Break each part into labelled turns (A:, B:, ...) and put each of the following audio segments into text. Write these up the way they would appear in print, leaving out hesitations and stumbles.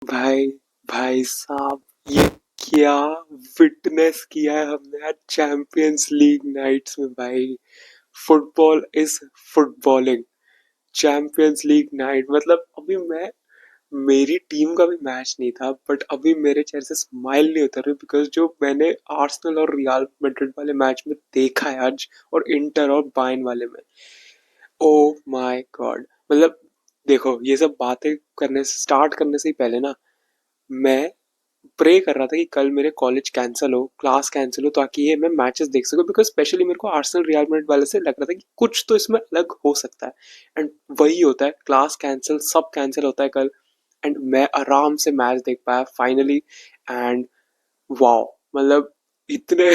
A: भाई भाई साहब, ये क्या विटनेस किया है हमने आज चैंपियंस लीग नाइट्स में भाई। Football is footballing. Champions league night मतलब अभी मैं मेरी टीम का भी मैच नहीं था, बट अभी मेरे चेहरे से स्माइल नहीं उतर रही बिकॉज जो मैंने आर्सेनल और रियल मैड्रिड वाले मैच में देखा है आज, और इंटर और बायर्न वाले में, ओ माय गॉड। मतलब देखो, ये सब बातें करने से स्टार्ट करने से ही पहले ना, मैं प्रे कर रहा था कि कल मेरे कॉलेज कैंसिल हो, क्लास कैंसिल हो, ताकि ये मैं मैचेस देख सकूं, बिकॉज स्पेशली मेरे को आर्सेनल रियल मैड्रिड वाले से लग रहा था कि कुछ तो इसमें अलग हो सकता है। एंड वही होता है, क्लास कैंसिल, सब कैंसिल होता है कल। एंड मैं आराम से मैच देख पाया फाइनली। एंड वाओ, मतलब इतने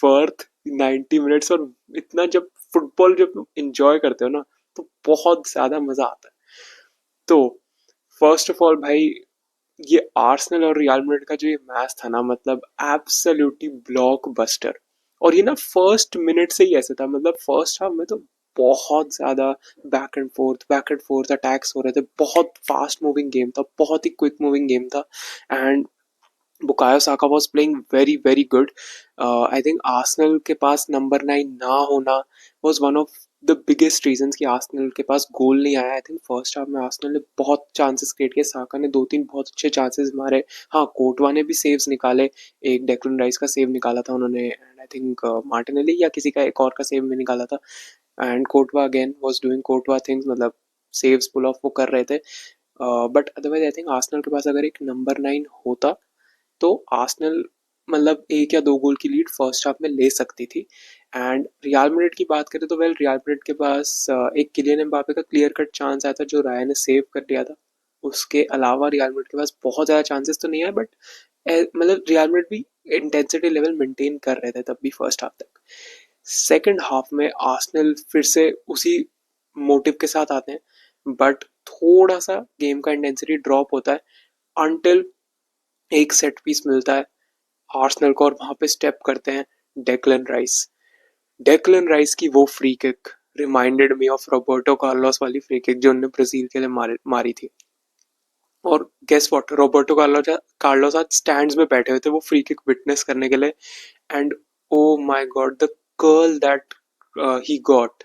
A: वर्थ 90 मिनट्स। और इतना जब फुटबॉल जब इंजॉय करते हो ना, तो बहुत ज्यादा मजा आता है। तो फर्स्ट ऑफ ऑल भाई, ये आर्सेनल और रियल मैड्रिड का जो ये मैच था ना, मतलब एब्सोल्युटली ब्लॉकबस्टर। और ये ना फर्स्ट मिनट से ही ऐसे था, मतलब फर्स्ट हाफ में तो बहुत ज्यादा बैक एंड फोर्थ अटैक्स हो रहे थे, बहुत फास्ट मूविंग गेम था, बहुत ही क्विक मूविंग गेम था। And Bukayo Saka was playing very very good. I think Arsenal के पास नंबर 9 ना होना was one of the biggest reason कि आर्सेनल के पास गोल नहीं आया। आई थिंक फर्स्ट हाफ में आर्सेनल ने बहुत चांसेस क्रिएट किए, साका ने दो तीन बहुत अच्छे चांसेस मारे। हाँ, कोटवा ने भी सेव्स निकाले। एक डेक्लन राइस का सेव निकाला था उन्होंने, एंड आई थिंक मार्टिनेली या किसी का एक और का सेव भी निकाला था। And Kotwa again was doing Kotwa things, मतलब सेव्स पुल ऑफ वो कर रहे थे। But otherwise I think Arsenal के पास अगर एक नंबर 9 होता, तो आर्सेनल मतलब एक या दो गोल की लीड फर्स्ट हाफ में ले सकती थी। एंड रियल मैड्रिड की बात करें तो वेल, रियल मैड्रिड के पास एक किलियन एम्बापे का क्लियर कट चांस आया था जो राया ने सेव कर दिया था। उसके अलावा रियल मैड्रिड के पास बहुत ज़्यादा चांसेस तो नहीं है, बट मतलब रियल मैड्रिड भी इंटेंसिटी लेवल मेंटेन कर रहे थे तब भी फर्स्ट हाफ तक। सेकंड हाफ में आर्सेनल फिर से उसी मोटिव के साथ आते हैं, बट थोड़ा सा गेम का इंटेंसिटी ड्रॉप होता है अनटिल एक सेट पीस मिलता है आर्सेनल को, और वहां पे स्टेप करते हैं डेक्लन राइस। डेक्लन राइस की वो free kick reminded me of Roberto Carlos वाली फ्री किक जो उन्होंने ब्राजील के लिए मारी थी। और guess what, Roberto Carlos Carlos आज स्टैंड्स में बैठे हुए थे वो फ्री किक विटनेस करने के लिए। And oh my God, the curl that he got,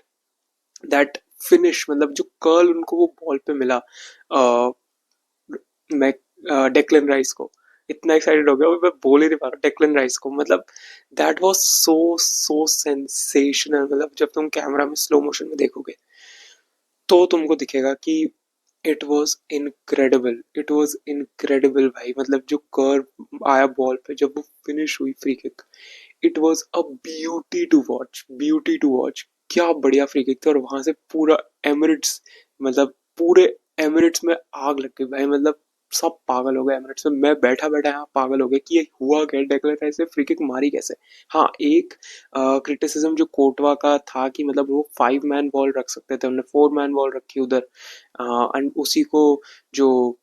A: that finish, मतलब जो कर्ल उनको वो बॉल पे मिला, uh, मैं डेक्लन राइस को इतना एक्साइटेड हो गया, मैं बोल ही नहीं पा रहा डेक्लन राइस को, मतलब that was so so sensational. मतलब जब तुम कैमरा में स्लो मोशन में देखोगे तो तुमको दिखेगा कि it was incredible, it was incredible भाई। मतलब जो कर्व आया बॉल पे जब वो फिनिश हुई free kick, it was a beauty to watch, beauty to watch. क्या बढ़िया फ्री किक थी, और वहां से पूरा एमिरेट्स, मतलब पूरे एमिरेट्स में आग लग गई भाई। मतलब सब पागल हो गए एमिरेट्स में, मैं बैठा बैठा यहाँ पागल हो गया कि ये हुआ क्या, डेक्लन राइस ने फ्री किक मारी कैसे। हाँ, एक क्रिटिसिज्म जो कोटवा का था कि मतलब वो 5 मैन बॉल रख सकते थे, उन्होंने 4 मैन बॉल रखी उधर। एंड उसी को जो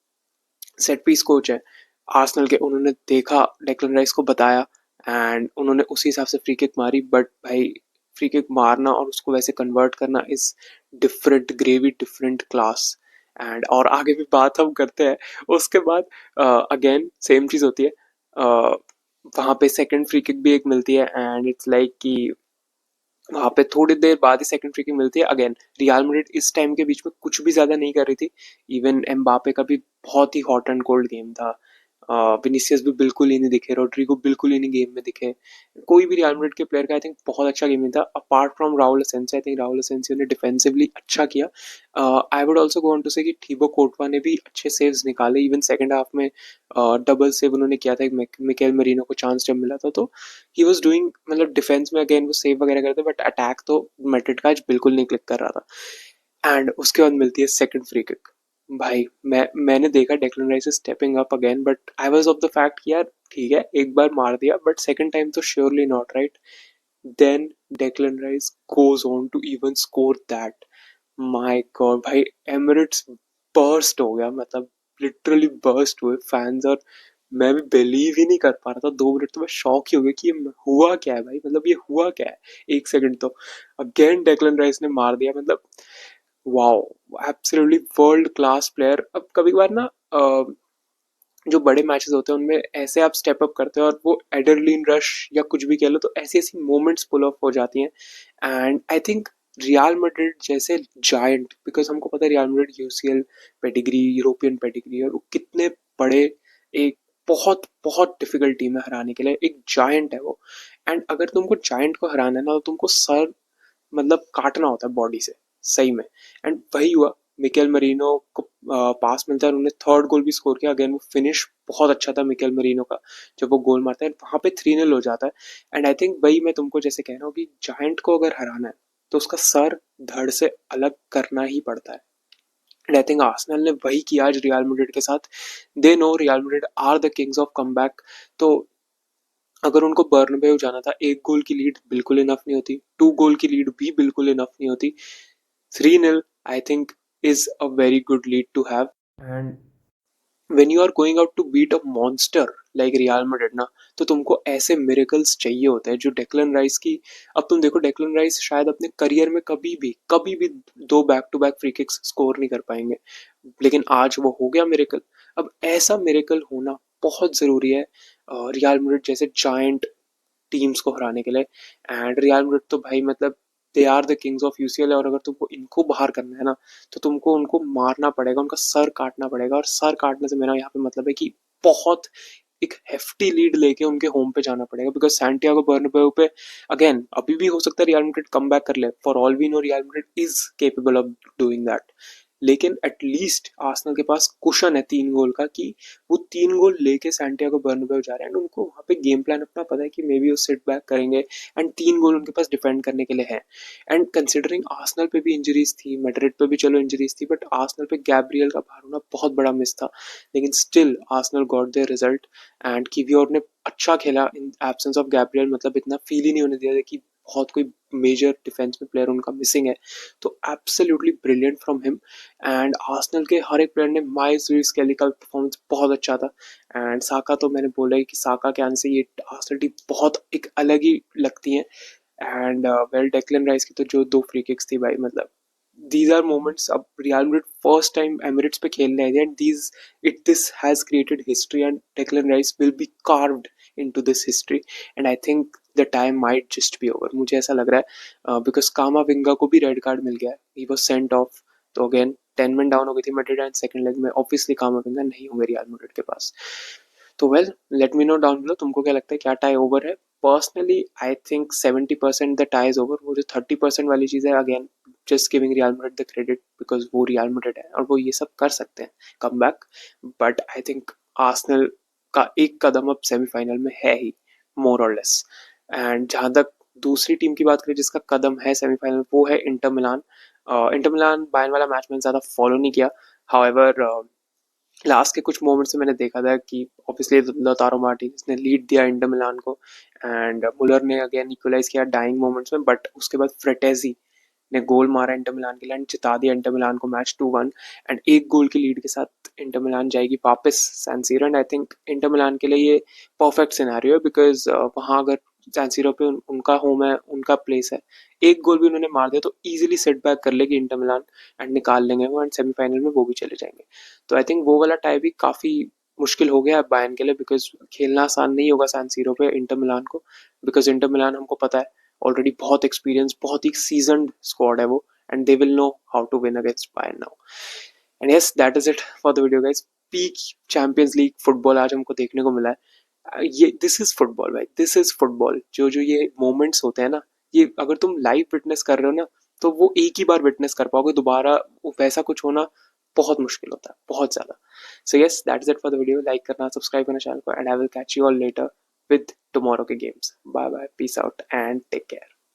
A: सेट पीस कोच है आर्सेनल के, उन्होंने देखा, डेक्लन राइस को बताया, एंड उन्होंने उसी हिसाब से फ्री किक मारी। बट भाई, फ्री किक मारना और उसको वैसे कन्वर्ट करना is different gravy, different class. And और आगे भी बात हम करते हैं उसके बाद। अगेन सेम चीज होती है, वहां पे सेकंड फ्री किक भी एक मिलती है, एंड इट्स लाइक कि वहां पे थोड़ी देर बाद ही सेकंड फ्री किक मिलती है। अगेन रियल मैड्रिड इस टाइम के बीच में कुछ भी ज्यादा नहीं कर रही थी। इवन एम्बापे का भी बहुत ही हॉट एंड कोल्ड गेम था। विनीसियस भी बिल्कुल ही नहीं दिखे, रोड्रिगो बिल्कुल ही नहीं गेम में दिखे। कोई भी रियल मैड्रिड के प्लेयर का आई थिंक बहुत अच्छा गेम नहीं था apart from Raul Asensio. I think Raul Asensio ने डिफेंसिवली अच्छा किया। I would also go on to say कि ठीबो कोर्टवा ने भी अच्छे सेव्स निकाले। इवन सेकंड हाफ में डबल सेव उन्होंने किया था, एक मिकेल मेरिनो को चांस जब मिला था तो ही वाज डूइंग, मतलब डिफेंस में अगेन वो सेव वगैरह करते, बट अटैक तो मैड्रिड का आज बिल्कुल नहीं क्लिक कर रहा था। एंड उसके बाद मिलती है सेकंड फ्री किक। भाई मैंने देखा Declan Rice stepping up again, but I was off the fact कि यार ठीक है, एक बार मार दिया, बट सेकंड टाइम तो surely not, right. Then Declan Rice goes on to even score that. My god भाई, एमिरेट्स बर्स्ट हो गया, मतलब लिटरली बर्स्ट हुए फैंस। और मैं भी बिलीव ही नहीं कर पा रहा था, 2 मिनट तो मैं शॉक ही हो गया कि ये हुआ क्या है भाई, मतलब ये हुआ क्या है। एक सेकंड तो अगेन डेक्लन राइस ने मार दिया, मतलब wow, absolutely world class player. अब कभी कभार ना जो बड़े मैचेस होते हैं उनमें ऐसे आप स्टेप अप करते हो और वो एड्रेनलिन रश या कुछ भी कह लो, तो ऐसी ऐसी मोमेंट्स पुल ऑफ हो जाती हैं। And I think real Madrid जैसे जायंट, बिकॉज हमको पता है real Madrid UCL pedigree, European pedigree, और वो कितने बड़े, एक बहुत बहुत डिफिकल्ट टीम है हराने के लिए, एक जायंट है वो। एंड अगर तुमको जायंट को हराना है ना, तो तुमको सर मतलब काटना होता है बॉडी से, सही में। एंड वही हुआ, मिकेल मरीनो को पास मिलता है, उन्होंने थर्ड गोल भी स्कोर किया। अगेन वो फिनिश बहुत अच्छा था मिकेल मरीनो का, जब वो गोल मारता है वहां पे 3-0 हो जाता है। एंड आई थिंक वही मैं तुमको जैसे कह रहा हूँ कि जायंट को अगर हराना है तो उसका सर धड़ से अलग करना ही पड़ता है। एंड आई थिंक आर्सेनल ने वही किया आज रियल मैड्रिड के साथ। They know Real Madrid are the kings of comeback. तो अगर उनको बर्नबेउ जाना था, एक गोल की लीड बिल्कुल इनफ नहीं होती, टू गोल की लीड भी बिल्कुल इनफ नहीं होती, 3-0 I think is a very good lead to have. And when you are going out to beat a monster like Real Madrid ना, तो तुमको ऐसे मिरेकल्स चाहिए होते हैं जो डेक्लन राइस की। अब तुम देखो, डेक्लन राइस शायद अपने करियर में कभी भी दो back to back free kicks score नहीं कर पाएंगे, लेकिन आज वो हो गया मिरेकल। अब ऐसा मिरेकल होना बहुत जरूरी है रियल मैड्रिड जैसे जायंट टीम्स को हराने के लिए। एंड रियल मैड्रिड तो भाई मतलब they are the kings of UCL, और अगर तुमको इनको बाहर करना है ना, तो तुमको उनको मारना पड़ेगा, उनका सर काटना पड़ेगा। और सर काटने से मेरा यहाँ पे मतलब है कि बहुत एक हेफ्टी लीड लेके उनके होम पे जाना पड़ेगा, बिकॉज सैंटियागो बर्नाब्यू पे अगेन अभी भी हो सकता है रियल मैड्रिड कम बैक कर ले, for all we know Real Madrid is capable of doing that. लेकिन एटलीस्ट आर्सेनल के पास कुशन है 3 गोल का, कि वो 3 गोल लेके सैंटियागो बर्नाब्यू जा रहे हैं। एंड उनको वहाँ पे गेम प्लान अपना पता है कि मे बी वो सिट बैक करेंगे, एंड 3 गोल उनके पास डिफेंड करने के लिए है। एंड कंसिडरिंग आर्सेनल पे भी इंजरीज थी, मैड्रिड पे भी चलो इंजरीज थी, बट आर्सेनल पे गैब्रियल का बाहर होना बहुत बड़ा मिस था। लेकिन still Arsenal got their result. And Kiwior ने अच्छा खेला इन एब्सेंस ऑफ गैब्रियल, मतलब इतना फील ही नहीं होने दिया कि बहुत कोई मेजर डिफेंस में प्लेयर उनका मिसिंग है। तो absolutely brilliant from him. And Arsenal के हर एक प्लेयर ने, माइल्स लुइस स्केली का परफॉर्मेंस बहुत अच्छा था। एंड साका तो मैंने बोला ही कि साका के आने से ये आर्सेनल टीम बहुत एक अलग ही लगती है। एंड वेल डेक्लन राइस की तो जो 2 फ्री किक्स थी भाई, मतलब these are moments। अब real Madrid first time Emirates पे खेलने आई थी, and this has created history, and Declan rice will be carved into this history. And I think the time might just be over, मुझे ऐसा लग रहा है, because कामाविंगा को भी रेड कार्ड मिल गया, ही वाज सेंट ऑफ। तो अगेन 10 men डाउन हो गई थी मैड्रिड, एंड सेकंड लेग में ऑब्वियसली कामाविंगा नहीं होंगे रियल मैड्रिड के पास। तो well, let me know down below तुमको क्या लगता है, क्या टाई ओवर है। Personally I think 70% the tie is over. वो जो 30% वाली चीज़ है, again just giving real Madrid the credit, because वो रियल मैड्रिड है और वो ये सब कर सकते हैं, come back. But I think Arsenal का एक कदम अब सेमीफाइनल में है ही, मोर और लेस। एंड जहाँ तक दूसरी टीम की बात करें जिसका कदम है सेमीफाइनल, वो है Inter Milan. Inter Milan Bayern वाला मैच मैंने ज़्यादा फॉलो नहीं किया, हाउएवर लास्ट के कुछ मोमेंट्स में मैंने देखा था कि ऑब्वियसली लोतारो मार्टिनेज ने लीड दिया इंटर मिलान को, एंड मुलर ने अगेन इक्वलाइज किया डाइंग मोमेंट्स में, बट उसके बाद फ्रेटेजी ने गोल मारा इंटर मिलान के लिए एंड जिता दिया इंटर मिलान को मैच 2-1। एंड एक गोल की लीड के साथ इंटर मिलान जाएगी वापस San Siro. And I think Inter Milan के लिए ये परफेक्ट सिनेरियो है, बिकॉज वहाँ अगर सैन सीरो पे उनका होम है, उनका प्लेस है, एक गोल भी उन्होंने मार दिया तो इजीली सेट बैक कर लेगी इंटर मिलान, एंड निकाल लेंगे वो, एंड सेमीफाइनल में वो भी चले जाएंगे। तो आई थिंक वो वाला टाई भी काफ़ी मुश्किल हो गया है बायर्न के लिए, बिकॉज खेलना आसान नहीं होगा सैन सीरो पे इंटर मिलान को, बिकॉज इंटर मिलान हमको पता है ऑलरेडी बहुत एक्सपीरियंस, बहुत ही सीजनड स्क्वाड है वो, and they will know how to win against Bayern now. And yes, that is it for the video guys. Peak Champions League football आज हमको देखने को मिला है। ये दिस इज फुटबॉल भाई, दिस इज फुटबॉल। जो जो ये मोमेंट्स होते हैं ना, ये अगर तुम लाइव विटनेस कर रहे हो ना, तो वो एक ही बार विटनेस कर पाओगे, दोबारा वैसा कुछ होना बहुत मुश्किल होता है, बहुत ज्यादा। So yes, that is it for the video. Like करना, सब्सक्राइब करना चैनल को, and I will catch you all later with tomorrow के games. Bye bye, peace out and take care.